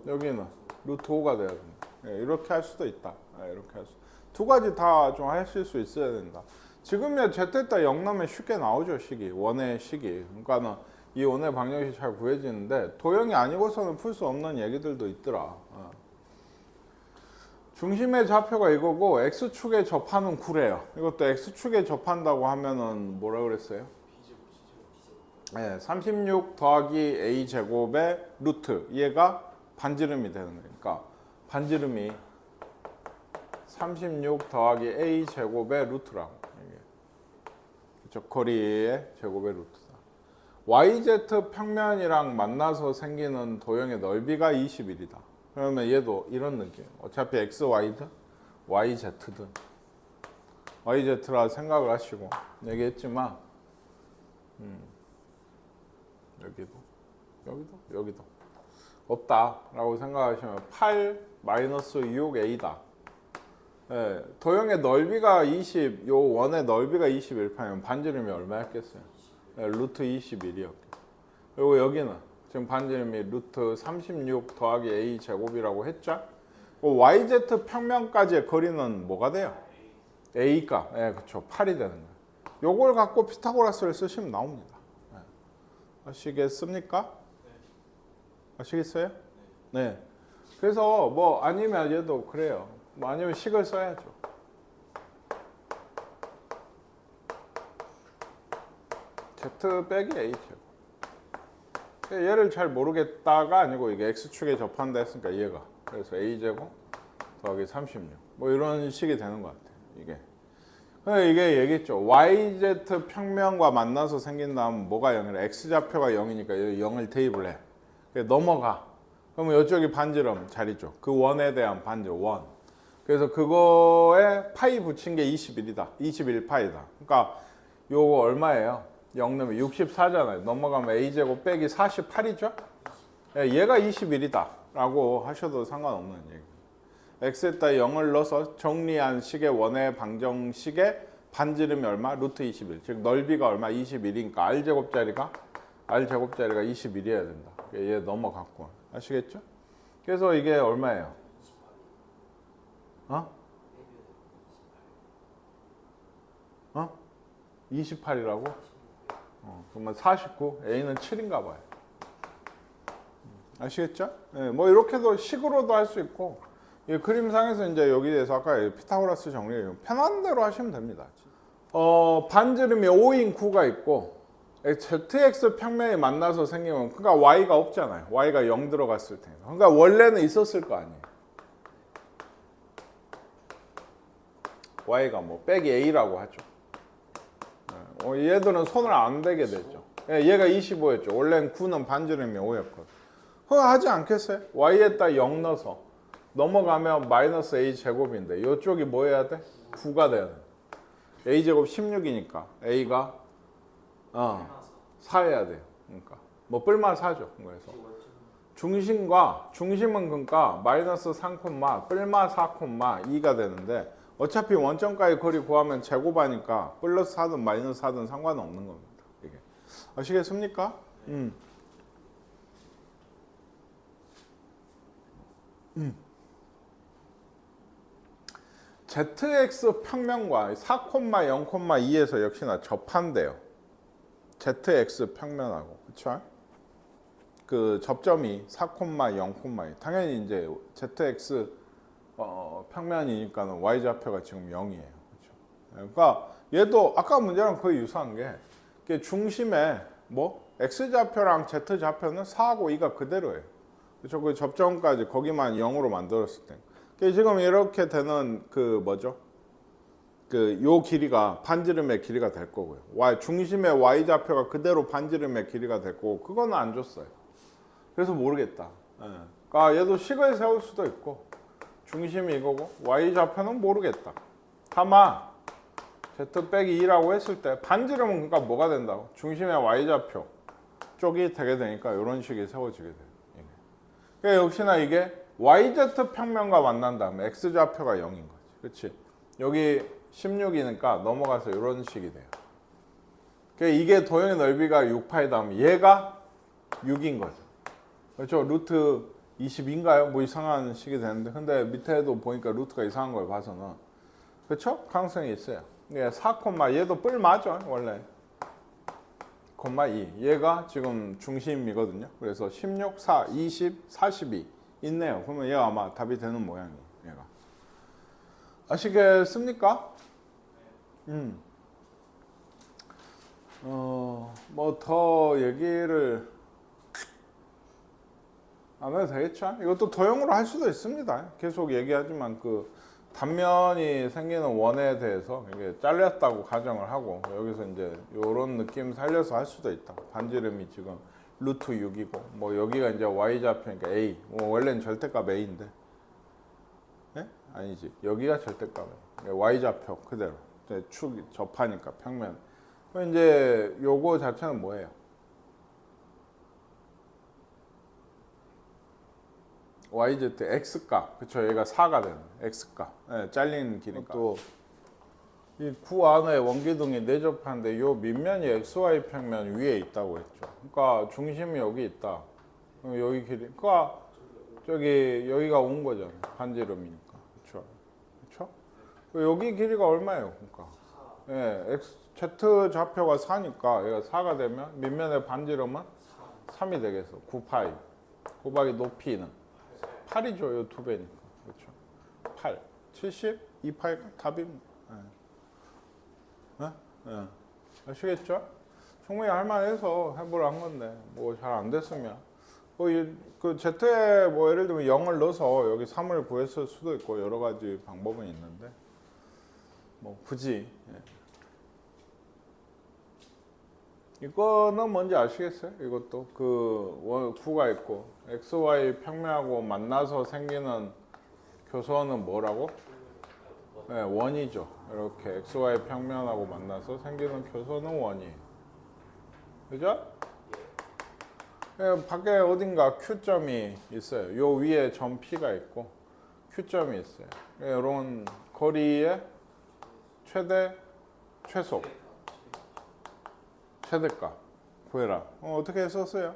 S1: 여기는 루트 5가 돼야 됩니다. 네, 이렇게 할 수도 있다. 네, 이렇게 할 수. 두 가지 다 좀 하실 수 있어야 된다. 지금이야 Z에다 0 넣으면 쉽게 나오죠. 식이. 원의 식이. 그러니까는 이 원의 방정식이 잘 구해지는데 도형이 아니고서는 풀 수 없는 얘기들도 있더라. 중심의 좌표가 이거고 X축에 접하는 9래요. 이것도 X축에 접한다고 하면은 뭐라 그랬어요? 네, 36 더하기 A제곱의 루트. 얘가 반지름이 되는 거니까 반지름이 36 더하기 A제곱의 루트라고. 그렇죠? 거리의 제곱의 루트다. YZ 평면이랑 만나서 생기는 도형의 넓이가 21이다. 그러면 얘도 이런 느낌. 어차피 x, y든 y, z든 y, z라 생각을 하시고 얘기했지만 여기도 없다라고 생각하시면 8 마이너스 6a다. 예, 도형의 넓이가 20, 요 원의 넓이가 21파면 반지름이 얼마였겠어요? 예, 루트 21이었고. 그리고 여기는 지금 반지름이 루트 36 더하기 a 제곱이라고 했죠? yz 평면까지의 거리는 뭐가 돼요? a 값. 예, 그렇죠. 8이 되는 거예요. 요걸 갖고 피타고라스를 쓰시면 나옵니다. 예. 아시겠습니까? 아시겠어요? 네. 그래서 뭐 아니면 얘도 그래요. 뭐 아니면 식을 써야죠. z 빼기 a 제곱. 얘를 잘 모르겠다가 아니고 이게 x축에 접한다 했으니까 얘가. 그래서 a 제곱 더하기 36. 뭐 이런 식이 되는 것 같아요. 이게 얘기했죠. yz 평면과 만나서 생긴다면 뭐가 0이라 x좌표가 0이니까 여기 0을 대입을 해. 넘어가. 그러면 이쪽이 반지름 자리죠. 그 원에 대한 반지름 원. 그래서 그거에 파이 붙인 게 21이다. 21파이다. 그러니까 요거 얼마예요? 0 넣으면 64잖아요. 넘어가면 a제곱 빼기 48이죠? 얘가 21이다 라고 하셔도 상관없는 얘기. x에다 0을 넣어서 정리한 식의 원의 방정식의 반지름이 얼마? 루트 21. 즉 넓이가 얼마? 21이니까 r제곱자리가 21이어야 된다. 얘 넘어갔고. 아시겠죠? 그래서 이게 얼마예요? 28이라고? 그러면 49? A는 7인가 봐요. 아시겠죠? 네, 뭐 이렇게도 식으로도 할 수 있고 이 그림상에서 이제 여기에서 아까 피타고라스 정리 편한 대로 하시면 됩니다. 반지름이 5인 구가 있고 ZX 평면이 만나서 생기면 그러니까 Y가 없잖아요. Y가 0 들어갔을 테니까. 그러니까 원래는 있었을 거 아니에요. Y가 뭐 빼기 A라고 하죠. 얘들은 손을 안 대게 되죠. 얘가 25였죠. 원래는 9는 반지름이 5였거든. 그거 하지 않겠어요? Y에다 0 넣어서 넘어가면 마이너스 A 제곱인데 이쪽이 뭐 해야 돼? 9가 돼야 돼. A 제곱 16이니까 A가 4 해야 돼요. 그러니까 뭐 뿔마 4죠. 그래서 중심은 그러니까 마이너스 3, 뿔마 4, 2가 되는데 어차피 원점까지 거리 구하면 제곱하니까 플러스 4든 마이너스 4든 상관은 없는 겁니다. 이게. 아시겠습니까? ZX 평면과 4, 0,2에서 역시나 접한대요. ZX 평면하고. 그쵸? 그 접점이 4, 0,2. 당연히 이제 ZX 평면이니까는 y좌표가 지금 0이에요. 그렇죠? 그러니까 얘도 아까 문제랑 거의 유사한 게 중심에 뭐 x좌표랑 z좌표는 4하고 2가 그대로예요. 그렇죠? 그 접점까지 거기만 0으로 만들었을 때. 지금 이렇게 되는 그 뭐죠? 그 요 길이가 반지름의 길이가 될 거고요. 중심의 y좌표가 그대로 반지름의 길이가 될 거고 그거는 안 줬어요. 그래서 모르겠다. 그러니까 얘도 식을 세울 수도 있고 중심이 이거고 y좌표는 모르겠다. 다만 z 빼기 2라고 했을 때 반지름은 그러니까 뭐가 된다고? 중심의 y좌표 쪽이 되게 되니까 이런 식이 세워지게 돼요. 그러니까 역시나 이게 yz 평면과 만난 다음에 x좌표가 0인 거지. 그렇지? 여기 16이니까 넘어가서 이런 식이 돼요. 그러니까 이게 도형의 넓이가 6파이다 하면 얘가 6인 거죠. 그렇죠? 루트 20인가요? 뭐 이상한 식이 되는데 근데 밑에도 보니까 루트가 이상한 걸 봐서는 그렇죠? 가능성이 있어요. 4, 얘도 뿔 맞아 원래. 2 얘가 지금 중심이거든요. 그래서 16, 4, 20, 42 있네요. 그러면 얘가 아마 답이 되는 모양이에요. 얘가. 아시겠습니까? 뭐 더 얘기를 안 해도 되겠죠? 이것도 도형으로 할 수도 있습니다. 계속 얘기하지만 그 단면이 생기는 원에 대해서 이게 잘렸다고 가정을 하고 여기서 이제 이런 느낌 살려서 할 수도 있다. 반지름이 지금 루트 6이고 뭐 여기가 이제 y 좌표니까 a. 뭐 원래는 절대값 a인데. 예? 아니지. 여기가 절대값이에요. y 좌표 그대로. 축 접하니까 평면. 그럼 이제 요거 자체는 뭐예요? yz x값. 그쵸? 얘가 4가 되는 x값. 예, 잘리는 길이니까. 또 이 구 안에 원기둥이 내접하는데 요 밑면이 xy 평면 위에 있다고 했죠. 그러니까 중심이 여기 있다. 그럼 여기 길이. 그러니까 저기 여기가 온 거잖아. 반지름이니까. 그렇죠? 그렇죠? 여기 길이가 얼마예요? 그러니까 예, z 좌표가 4니까 얘가 4가 되면 밑면의 반지름은 3이 되겠어. 9파이. 곱하기 높이는 8이죠. 요 두 배니까. 그렇죠? 8. 72파이가 답입니다. 예. 예. 아시겠죠? 충분히 할만해서 해보라 한 건데 뭐 잘 안 됐으면 그 Z에 뭐 예를 들면 0을 넣어서 여기 3을 구했을 수도 있고 여러 가지 방법은 있는데 뭐 굳이 이거는 뭔지 아시겠어요? 이것도 그 구가 있고 XY 평면하고 만나서 생기는 교선은 뭐라고? 네, 원이죠. 이렇게 XY 평면하고 만나서 생기는 교선은 원이에요. 그죠? 네, 밖에 어딘가 Q점이 있어요. 요 위에 점 P가 있고 Q점이 있어요. 네, 이런 거리의 최대, 최소, 최대값 구해라. 어떻게 썼어요?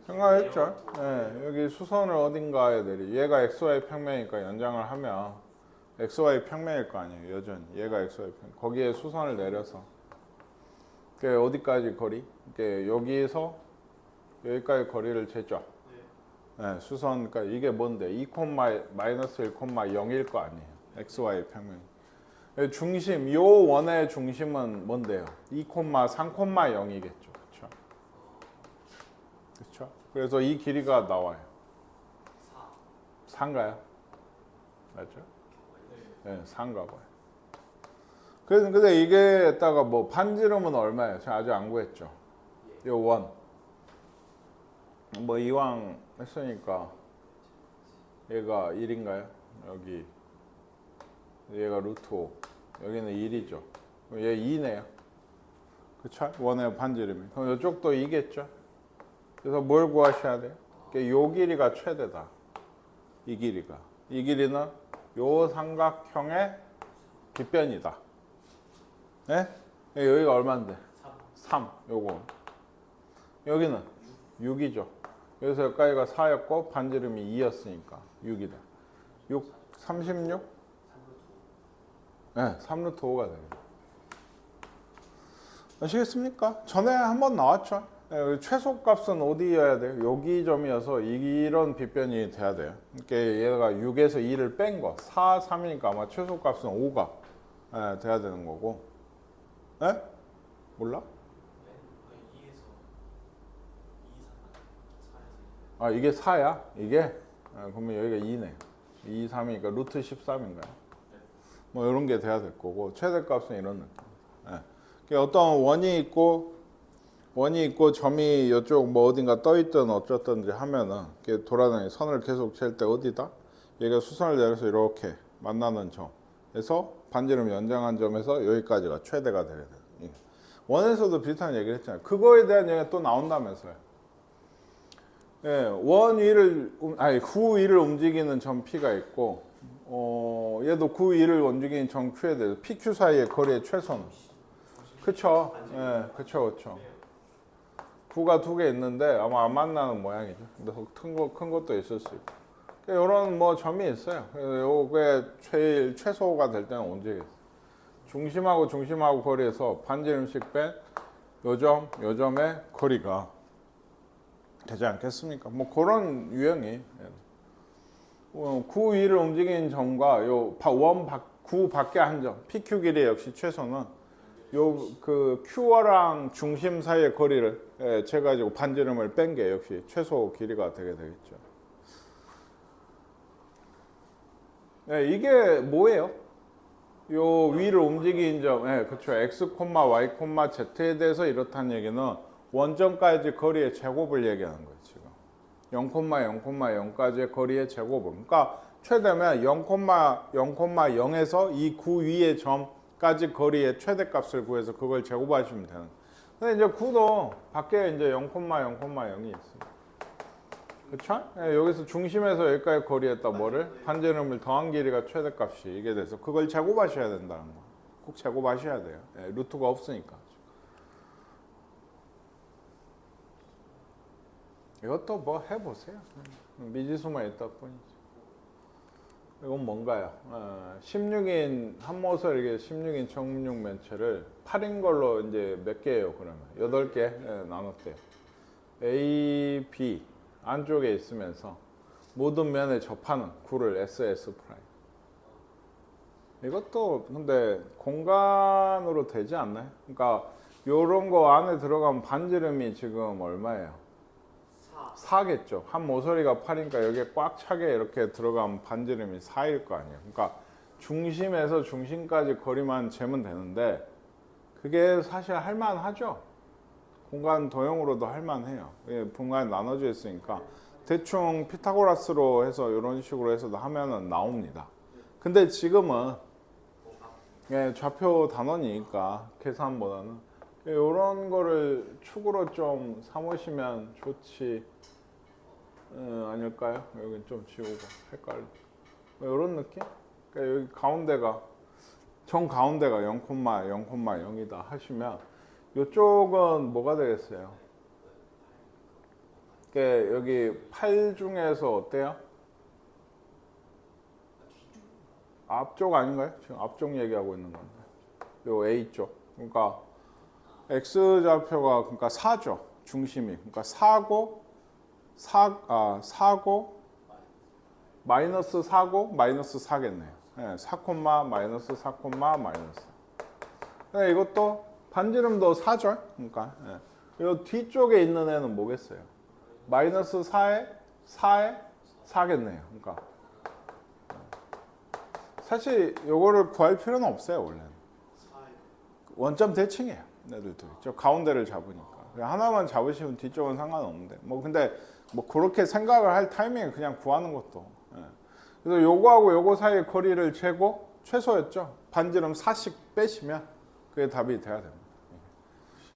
S1: 생각했죠? 네, 여기 수선을 어딘가에 내리. 얘가 XY 평면이니까 연장을 하면 XY 평면일 거 아니에요. 여전히 얘가 XY 평면. 거기에 수선을 내려서 어디까지 거리? 여기에서 여기까지 거리를 재죠. 네, 수선. 그러니까 이게 뭔데? 2, 마이너스 1, 0일 거 아니에요. XY 평면. 중심, 요 원의 중심은 뭔데요? 2, 3, 0이겠죠. 그렇죠? 그렇죠? 그래서 이 길이가 나와요. 4인가요? 맞죠? 네, 4인가 봐요. 그래서 근데 이게다가 뭐 반지름은 얼마예요? 제가 아직 안 구했죠. 요 원. 뭐 이왕 했으니까 얘가 1인가요? 여기 얘가 루트 5. 여기는 1이죠. 얘 2네요. 그쵸? 원의 반지름이. 그럼 이쪽도 2겠죠? 그래서 뭘 구하셔야 돼요? 요 길이가 최대다. 이 길이가. 이 길이는 요 삼각형의 빗변이다. 네? 여기가 얼마인데? 3. 요거. 여기는 6이죠. 여기서 여기까지가 4였고 반지름이 2였으니까 6이다. 6, 36? 네, 3루트 5가 됩니다. 아시겠습니까? 전에 한번 나왔죠. 네, 최소값은 어디여야 돼요? 여기 점이어서 이런 빗변이 돼야 돼요. 그러니까 얘가 6에서 2를 뺀 거. 4, 3이니까 아마 최소값은 5가 돼야 되는 거고. 네? 몰라? 아, 이게 4야? 이게? 그러면 여기가 2네. 2, 3이니까 루트 13인가요? 뭐 이런 게 돼야 될 거고 최대값은 이런 느낌. 어떤 원이 있고 점이 이쪽 뭐 어딘가 떠 있든 어쩌든지 하면은 이렇게 돌아다니 선을 계속 잴 때 어디다? 얘가 수선을 내려서 이렇게 만나는 점에서 반지름 연장한 점에서 여기까지가 최대가 돼야 돼요. 원에서도 비슷한 얘기를 했잖아요. 그거에 대한 얘기가 또 나온다면서요. 예, 구 위를 움직이는 점 P가 있고, 얘도 구 위를 움직이는 점 Q에 대해서 PQ 사이의 거리의 최소는. 그쵸? 예, 그쵸. 구가 두 개 있는데 아마 안 만나는 모양이죠. 근데 큰 것도 있을 수 있고. 이런 뭐 점이 있어요. 그래서 요게 제일 최소가 될 때는 언제겠어요? 중심하고 거리에서 반지름씩 뺀 요점의 거리가 되지 않겠습니까? 뭐 그런 유형이 구 위를 움직이는 점과 구 밖에 한 점, PQ 길이 역시 최소는 그 Q랑 중심 사이의 거리를 재가지고 반지름을 뺀 게 역시 최소 길이가 되게 되겠죠. 네, 이게 뭐예요? 요 위를 움직이는 점, 그렇죠. X, Y, Z에 대해서 이렇다는 얘기는 원점까지 거리의 제곱을 얘기하는 거예요. 지금 0,0,0까지의 거리의 제곱을. 그러니까 최대면 0,0,0에서 이 구 위의 점까지 거리의 최대값을 구해서 그걸 제곱하시면 되는 거예요. 근데 이제 구도 밖에 이제 0,0,0이 있어요. 그렇죠? 여기서 중심에서 여기까지 거리에다 뭐를 반지름을 더한 길이가 최대값이 이게 돼서 그걸 제곱하셔야 된다는 거. 꼭 제곱하셔야 돼요. 루트가 없으니까. 이것도 뭐 해보세요. 미지수만 있다 뿐이지. 이건 뭔가요? 16인 한 모서리에 16인 정육육 면체를 8인 걸로 이제 몇 개예요? 그러면 8개 나눴대요. A, B 안쪽에 있으면서 모든 면에 접하는 구를 SS 프라임. 이것도 근데 공간으로 되지 않나요? 그러니까 요런 거 안에 들어가면 반지름이 지금 얼마예요? 4겠죠. 한 모서리가 8이니까 여기에 꽉 차게 이렇게 들어가면 반지름이 4일 거 아니에요. 그러니까 중심에서 중심까지 거리만 재면 되는데 그게 사실 할만하죠. 공간 도형으로도 할만해요. 공간이 나눠져 있으니까 대충 피타고라스로 해서 이런 식으로 해서도 하면은 나옵니다. 근데 지금은 좌표 단원이니까 계산보다는 이런 거를 축으로 좀 삼으시면 좋지 아닐까요? 여기 좀 지우고 헷갈려. 이런 느낌? 그러니까 여기 가운데가 정 가운데가 0,0,0이다 하시면 이쪽은 뭐가 되겠어요? 그러니까 여기 8 중에서 어때요? 앞쪽 아닌가요? 지금 앞쪽 얘기하고 있는 건데. 요 A 쪽. 그러니까 X 좌표가 그러니까 4죠. 중심이. 그러니까 4고 마이너스 4고 마이너스 4겠네요. 4, 마이너스 4, 마이너스. 이것도 반지름도 4죠. 그러니까 이 뒤쪽에 있는 애는 뭐겠어요? 마이너스 4에 4겠네요. 그러니까 사실 요거를 구할 필요는 없어요. 원래는 원점 대칭이에요. 얘들도 저 가운데를 잡으니까 하나만 잡으시면 뒤쪽은 상관없는데 뭐 근데 뭐 그렇게 생각을 할 타이밍에 그냥 구하는 것도 그래서 요거하고 요거 사이의 거리를 재고 최소였죠. 반지름 4씩 빼시면 그게 답이 돼야 됩니다.